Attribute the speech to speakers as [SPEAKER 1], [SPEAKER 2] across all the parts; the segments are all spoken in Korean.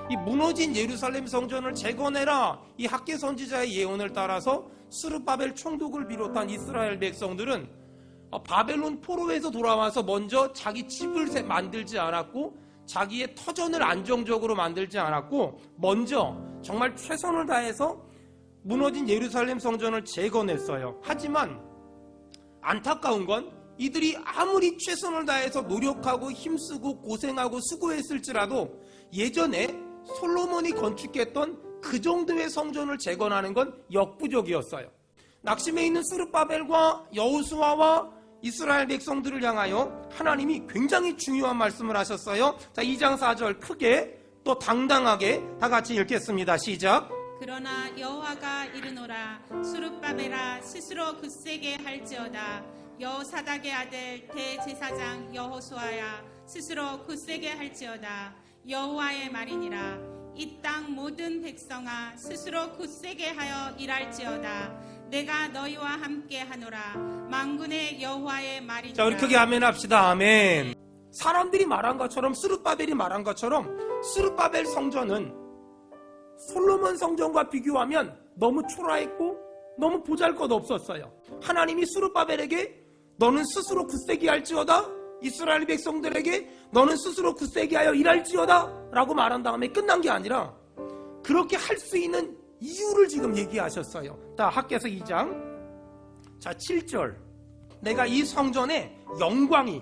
[SPEAKER 1] 이 무너진 예루살렘 성전을 재건해라, 이 학개 선지자의 예언을 따라서 스룹바벨 총독을 비롯한 이스라엘 백성들은 바벨론 포로에서 돌아와서 먼저 자기 집을 만들지 않았고 자기의 터전을 안정적으로 만들지 않았고 먼저 정말 최선을 다해서 무너진 예루살렘 성전을 재건했어요. 하지만 안타까운 건 이들이 아무리 최선을 다해서 노력하고 힘쓰고 고생하고 수고했을지라도 예전에 솔로몬이 건축했던 그 정도의 성전을 재건하는 건 역부족이었어요. 낙심해 있는 스룹바벨과 여호수아와 이스라엘 백성들을 향하여 하나님이 굉장히 중요한 말씀을 하셨어요. 자, 2장 4절 크게 또 당당하게 다 같이 읽겠습니다. 시작.
[SPEAKER 2] 그러나 여호와가 이르노라. 스룹바벨아, 스스로 굳세게 할지어다. 여호사닥의 아들 대제사장 여호수아야, 스스로 굳세게 할지어다. 여호와의 말이니라. 이 땅 모든 백성아, 스스로 굳세게 하여 일할지어다. 내가 너희와 함께 하노라. 만군의 여호와의 말이니라.
[SPEAKER 1] 자, 우리 크게 아멘 합시다. 아멘. 사람들이 말한 것처럼, 스룹바벨이 말한 것처럼 스룹바벨 성전은 솔로몬 성전과 비교하면 너무 초라했고 너무 보잘것없었어요. 하나님이 스룹바벨에게 너는 스스로 굳세게 할지어다, 이스라엘 백성들에게 너는 스스로 굳세게 하여 일할지어다 라고 말한 다음에 끝난 게 아니라 그렇게 할 수 있는 이유를 지금 얘기하셨어요. 자, 학개서 2장 자 7절. 내가 이 성전에 영광이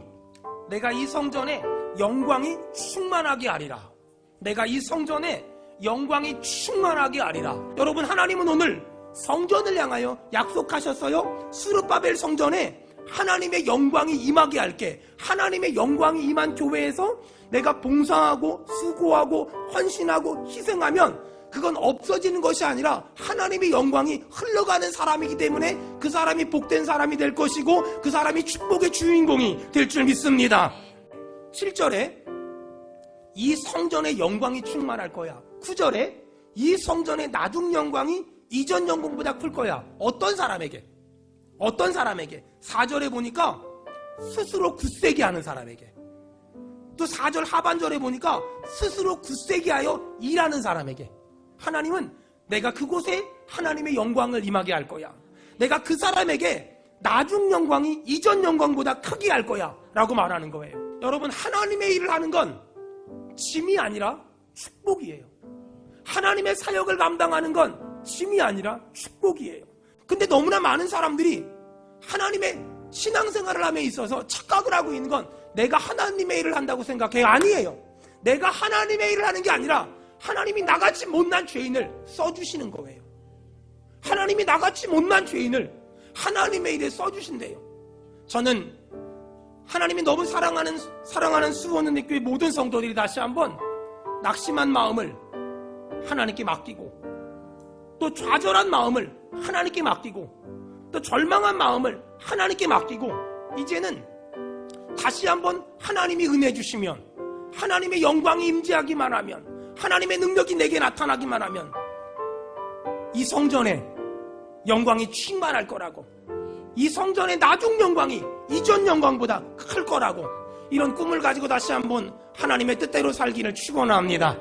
[SPEAKER 1] 충만하게 하리라. 내가 이 성전에 영광이 충만하게 하리라. 여러분, 하나님은 오늘 성전을 향하여 약속하셨어요. 스룹바벨 성전에 하나님의 영광이 임하게 할게. 하나님의 영광이 임한 교회에서 내가 봉사하고 수고하고 헌신하고 희생하면 그건 없어지는 것이 아니라 하나님의 영광이 흘러가는 사람이기 때문에 그 사람이 복된 사람이 될 것이고 그 사람이 축복의 주인공이 될 줄 믿습니다. 7절에 이 성전의 영광이 충만할 거야. 9절에 이 성전의 나중 영광이 이전 영광보다 클 거야. 어떤 사람에게? 4절에 보니까 스스로 굳세게 하는 사람에게. 또 4절 하반절에 보니까 스스로 굳세게 하여 일하는 사람에게. 하나님은 내가 그곳에 하나님의 영광을 임하게 할 거야. 내가 그 사람에게 나중 영광이 이전 영광보다 크게 할 거야 라고 말하는 거예요. 여러분, 하나님의 일을 하는 건 짐이 아니라 축복이에요. 하나님의 사역을 감당하는 건 짐이 아니라 축복이에요. 근데 너무나 많은 사람들이 하나님의 신앙생활을 함에 있어서 착각을 하고 있는 건 내가 하나님의 일을 한다고 생각해요. 아니에요. 내가 하나님의 일을 하는 게 아니라 하나님이 나같이 못난 죄인을 써주시는 거예요. 하나님이 나같이 못난 죄인을 하나님의 일에 써주신대요. 저는 하나님이 너무 사랑하는 수원은혜교회 모든 성도들이 다시 한번 낙심한 마음을 하나님께 맡기고, 또 좌절한 마음을 하나님께 맡기고, 또 절망한 마음을 하나님께 맡기고, 이제는 다시 한번 하나님이 은혜 주시면, 하나님의 영광이 임재하기만 하면, 하나님의 능력이 내게 나타나기만 하면 이 성전에 영광이 충만할 거라고, 이 성전의 나중 영광이 이전 영광보다 클 거라고, 이런 꿈을 가지고 다시 한번 하나님의 뜻대로 살기를 축원합니다.